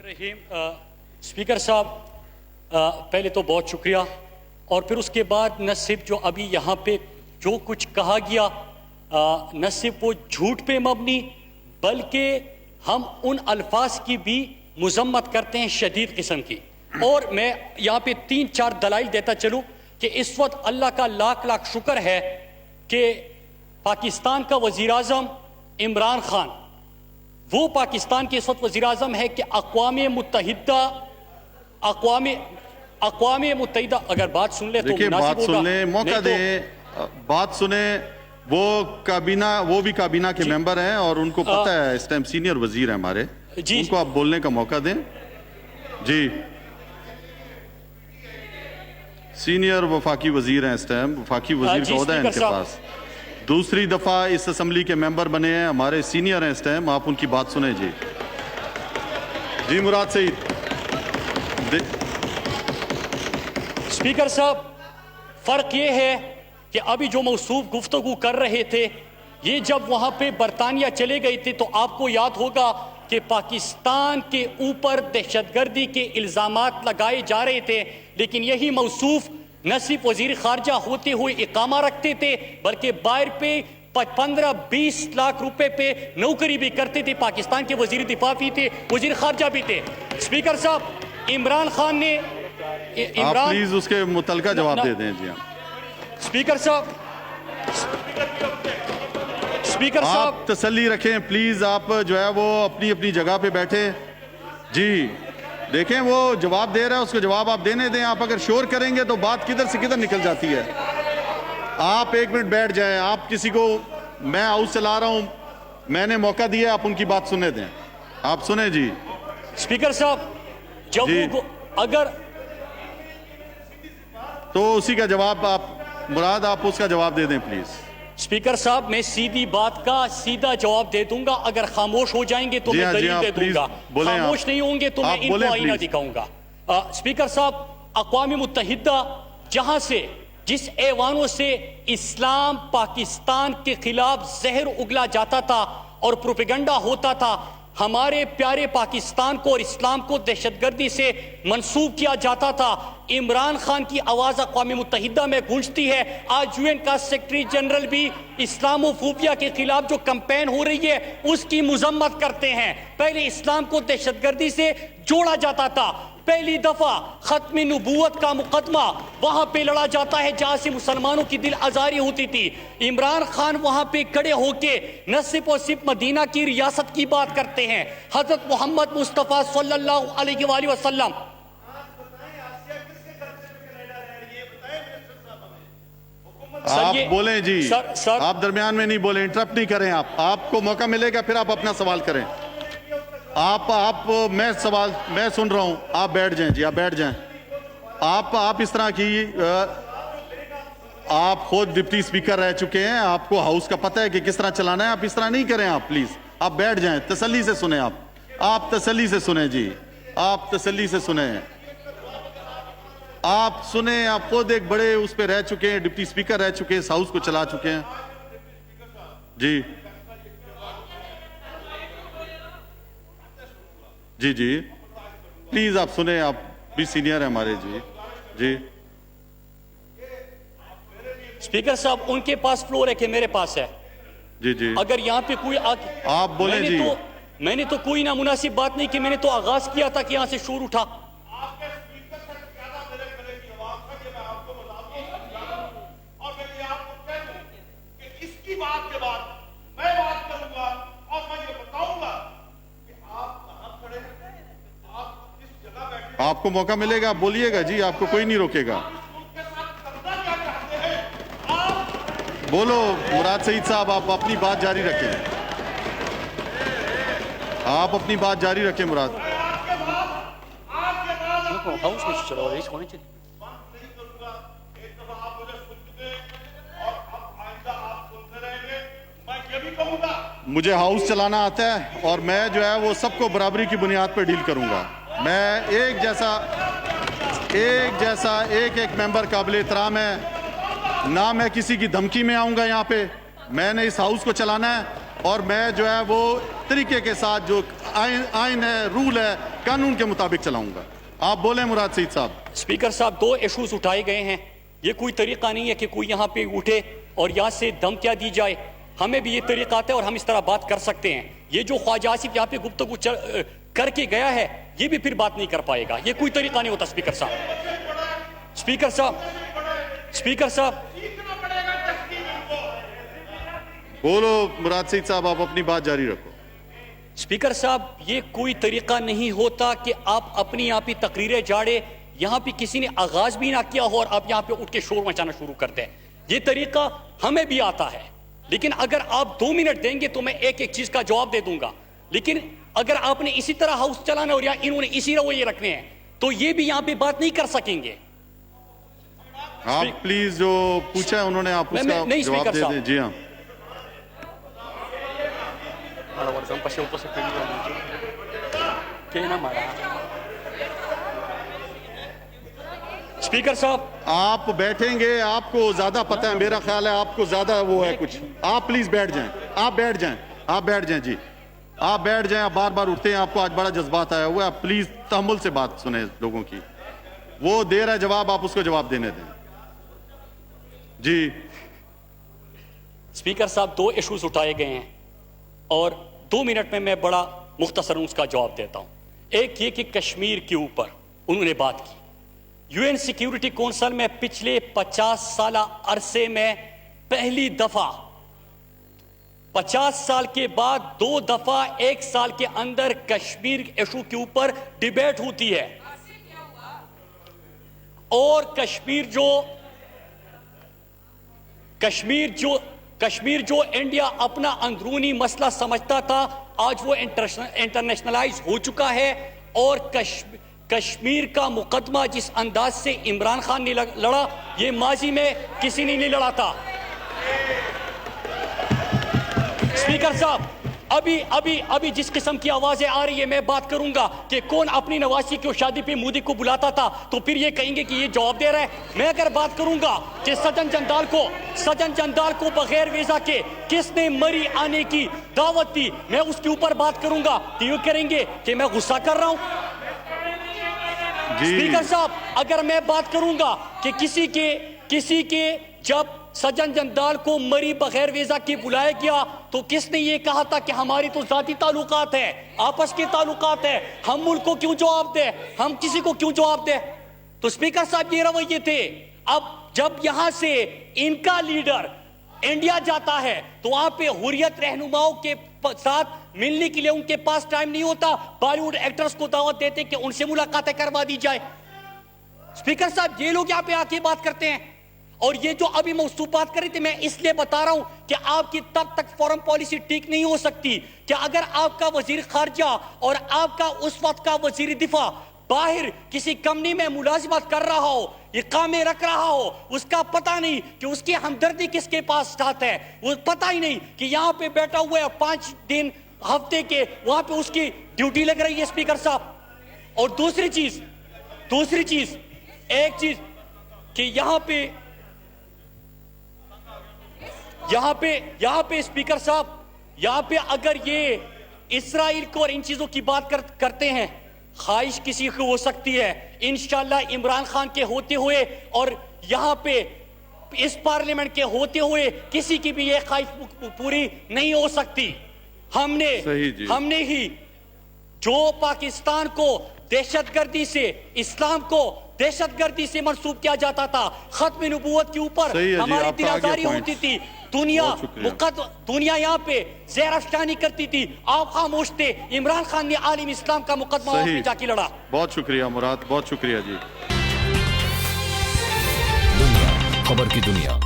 रहीम speaker साहब, पहले तो बहुत शुक्रिया, और फिर उसके बाद न सिर्फ जो अभी यहाँ पे जो कुछ कहा गया न सिर्फ वो झूठ पे मबनी, बल्कि हम उन अल्फाज की भी मजम्मत करते हैं शदीद किस्म की। और मैं यहाँ पे 3-4 दलाइल देता चलूँ कि इस वक्त अल्लाह का लाख लाख शुक्र है कि पाकिस्तान का वज़ीर आज़म इमरान खान, वो पाकिस्तान के इस वक्त वज़ीर आज़म है कि अक़वाम मुत्तहिदा अगर बात सुन ले तो बात सुन ले, मौका दे, बात सुने। वो भी काबीना के मेंबर हैं और उनको पता है इस टाइम सीनियर वजीर हैं हमारे, उनको आप बोलने का मौका दें। जी, सीनियर वफाकी वजीर हैं इस टाइम, वफाकी वजीर का ओहदा है इनके पास। दूसरी दफा इस असेंबली के मेंबर बने हैं, हमारे सीनियर हैं इस टाइम, आप उनकी बात सुने। जी जी, मुराद सईद। स्पीकर साहब, फर्क ये है कि अभी जो मौसूफ गुफ्तगू कर रहे थे, ये जब वहां पे बरतानिया चले गए थे तो आपको याद होगा कि पाकिस्तान के ऊपर दहशतगर्दी के इल्जामात लगाए जा रहे थे, लेकिन यही मौसूफ न सिर्फ वजीर खारजा होते हुए इकामा रखते थे बल्कि बाहर पे 15-20 लाख रुपए पे नौकरी भी करते थे। पाकिस्तान के वजीर दिफा भी थे, वजीर खारजा भी थे। स्पीकर साहब, इमरान खान ने प्लीज उसके मुतलका जवाब दे दें। जी स्पीकर साहब, आप तसल्ली रखें प्लीज, आप जो है वो अपनी अपनी जगह पे बैठे। जी देखें, वो जवाब दे रहा है, उसको जवाब आप देने दें। आप अगर शोर करेंगे तो बात किधर से किधर निकल जाती है। आप 1 मिनट बैठ जाएं। आप किसी को, मैं हाउस चला रहा हूं, मैंने मौका दिया, आप उनकी बात सुनने दें। आप सुने। जी स्पीकर साहब, जब वो अगर तो उसी का जवाब आप, मुराद आप उसका जवाब दे दें प्लीज। स्पीकर साहब, मैं सीधी बात का सीधा जवाब दे दूंगा। अगर खामोश हो जाएंगे तो मैं दलील दे दूंगा, खामोश नहीं होंगे तो मैं इनको आईना दिखाऊंगा। स्पीकर साहब, अक़वाम मुत्तहिदा जहां से जिस ऐवानों से इस्लाम पाकिस्तान के खिलाफ जहर उगला जाता था और प्रोपेगेंडा होता था, हमारे प्यारे पाकिस्तान को और इस्लाम को दहशतगर्दी से मंसूब किया जाता था, इमरान खान की आवाज़ अक़वाम मुत्तहिदा में गूंजती है। आज यूएन का सेक्रेटरी जनरल भी इस्लामोफोबिया के खिलाफ जो कैंपेन हो रही है उसकी मजम्मत करते हैं। पहले इस्लाम को दहशतगर्दी से जोड़ा जाता था, पहली दफा खत्म नबूवत का मुकदमा वहां पे लड़ा जाता है जहां से मुसलमानों की दिल आजारी होती थी। इमरान खान वहां पे खड़े होके न सिर्फ और सिर्फ मदीना की रियासत की बात करते हैं, हजरत मोहम्मद मुस्तफ़ा सल्लल्लाहु अलैहि वसल्लम। आप बोलें जी, सर, आप दरमियान में नहीं बोले, इंटरप्ट नहीं करें। आपको मौका मिलेगा फिर आप अपना सवाल करें। मैं सुन रहा हूं, आप बैठ जाएं। जी आप बैठ जाएं। आप इस तरह की, आप खुद डिप्टी स्पीकर रह चुके हैं, आपको हाउस का पता है कि किस तरह चलाना है। आप इस तरह नहीं करें। आप प्लीज आप बैठ जाएं, तसल्ली से सुने। आप तसल्ली से सुने। जी आप तसल्ली से सुने। आप सुने, आप खुद एक बड़े उस पे रह चुके हैं, डिप्टी स्पीकर रह चुके हैं, इस हाउस को चला चुके हैं। जी जी जी प्लीज आप सुने, आप भी सीनियर है हमारे। जी जी स्पीकर साहब, उनके पास फ्लोर है कि मेरे पास है? जी जी, अगर यहाँ पे कोई आप बोले। जी मैंने तो कोई ना मुनासिब बात नहीं की, मैंने तो आगाज किया था कि यहाँ से शोर उठा। आपको मौका मिलेगा, आप बोलिएगा। जी आपको कोई नहीं रोकेगा। बोलो मुराद सईद साहब, आप अपनी बात जारी रखें। आप अपनी बात जारी रखें मुराद। मुझे हाउस चलाना आता है और मैं जो है वो सबको बराबरी की बुनियाद पर डील करूंगा। मैं एक जैसा एक मेंबर काबिल एहतराम है ना, मैं किसी की धमकी में आऊंगा। यहाँ पे मैंने इस हाउस को चलाना है और मैं जो है वो तरीके के साथ जो आइन है, रूल है, कानून के मुताबिक चलाऊंगा। आप बोले मुराद सईद साहब। स्पीकर साहब, 2 इश्यूज उठाए गए हैं। ये कोई तरीका नहीं है कि कोई यहाँ पे उठे और यहाँ से धमकियाँ दी जाए। हमें भी ये तरीका आता है और हम इस तरह बात कर सकते हैं। ये जो ख्वाजा आसिफ यहाँ पे गुफ्तगू करके गया है, ये भी फिर बात नहीं कर पाएगा। ये कोई तरीका नहीं होता स्पीकर साहब। स्पीकर साहब, स्पीकर साहब, बोलो मुराद सईद साहब, आप अपनी बात जारी रखो। स्पीकर साहब, ये कोई तरीका नहीं होता कि आप अपनी यहाँ पे तकरीरें झाड़े, यहाँ पे किसी ने आगाज भी ना किया हो और आप यहाँ पे उठ के शोर मचाना शुरू कर दें। ये तरीका हमें भी आता है, लेकिन अगर आप 2 मिनट देंगे तो मैं एक एक चीज का जवाब दे दूंगा। लेकिन अगर आपने इसी तरह हाउस चलाना और यहाँ इन्होंने इसी रवैये रखने हैं तो ये भी यहाँ पे बात नहीं कर सकेंगे। आप प्लीज जो पूछा है उन्होंने, आप उसका जवाब दे दें। जी हाँ। स्पीकर साहब, आप बैठेंगे, आपको ज्यादा पता है, मेरा ख्याल है आपको ज्यादा वो है कुछ। आप प्लीज बैठ जाएं, आप बैठ जाएं, आप बैठ जाएं जी, आप बैठ जाएं। आप बार बार उठते हैं, आपको आज बड़ा जज्बात आया हुआ है। आप प्लीज तहम्मुल से बात सुने लोगों की। वो दे रहा है जवाब, आप उसको जवाब देने दें जी। स्पीकर साहब, 2 इश्यूज उठाए गए हैं और 2 मिनट में मैं बड़ा मुख्तसरन उसका जवाब देता हूं। एक ये कि कश्मीर के ऊपर उन्होंने बात की। यूएन सिक्योरिटी काउंसिल में पिछले 50 साल अरसे में पहली दफा 50 साल के बाद 2 दफा 1 साल के अंदर कश्मीर इशू के ऊपर डिबेट होती है। और कश्मीर जो इंडिया अपना अंदरूनी मसला समझता था, आज वो इंटरनेशनलाइज हो चुका है। और कश्मीर का मुकदमा जिस अंदाज से इमरान खान ने लड़ा, ये माजी में किसी ने नहीं लड़ा था। स्पीकर साहब, अभी जिस किस्म की आवाजें आ रही है, मैं बात करूंगा कि कौन अपनी नवासी की शादी पे मोदी को बुलाता था, तो फिर ये कहेंगे कि ये जवाब दे रहा है। मैं अगर बात करूंगा कि सज्जन जंदाल को बगैर वीजा के किसने मरी आने की दावत दी, मैं उसके ऊपर बात करूंगा तो ये करेंगे कि मैं गुस्सा कर रहा हूं। स्पीकर साहब, अगर मैं बात करूंगा कि किसी के जब सज्जन जंदाल को मरी बगैर वीजा के बुलाया गया, तो किसने ये कहा था कि हमारी तो जाती ताल्लुकात है, आपस के ताल्लुकात है, हम मुल्क को क्यों जवाब दे, हम किसी को क्यों जवाब दे। तो स्पीकर साहब, ये रवैये थे। अब जब यहां से इनका लीडर इंडिया जाता है तो वहां पे हुर्रियत रहनुमाओं के साथ मिलने के लिए उनके पास टाइम नहीं होता। बॉलीवुड एक्टर्स को दावत देते कि उनसे मुलाकातें करवा दी जाए। स्पीकर साहब, ये लोग यहाँ पे आके बात करते हैं। और ये जो अभी मौसूफ बात कर रही थी, मैं इसलिए बता रहा हूं कि आपकी तब तक फॉरेन पॉलिसी ठीक नहीं हो सकती कि अगर आपका वजीर खारजा और आपका उस वक्त का वजीर दिफा बाहर किसी कंपनी में मुलाजिमत कर रहा हो, इकामे रख रहा हो, उसका पता नहीं कि उसकी हमदर्दी किसके पास साथ है, वो पता ही नहीं कि यहाँ पे बैठा हुआ है 5 दिन हफ्ते के, वहां पे उसकी ड्यूटी लग रही है। स्पीकर साहब, और दूसरी चीज एक चीज कि यहाँ पे स्पीकर साहब, यहाँ पे अगर ये इसराइल को और इन चीजों की बात करते हैं, ख्वाहिश किसी को हो सकती है, इंशाल्लाह इमरान खान के होते हुए और यहाँ पे इस पार्लियामेंट के होते हुए किसी की भी ये ख्वाहिश पूरी नहीं हो सकती। हमने ही जो पाकिस्तान को दहशतगर्दी से, इस्लाम को दहशतगर्दी से मंसूब किया जाता था, खत्म नबूवत के ऊपर हमारी दिलाजारी होती थी, दुनिया यहाँ पे ज़ेर अफशानी करती थी, आप खामोश थे। इमरान खान ने आलिम इस्लाम का मुकदमा वहां पे जाके लड़ा। बहुत शुक्रिया मुराद, बहुत शुक्रिया जी। दुनिया खबर की दुनिया।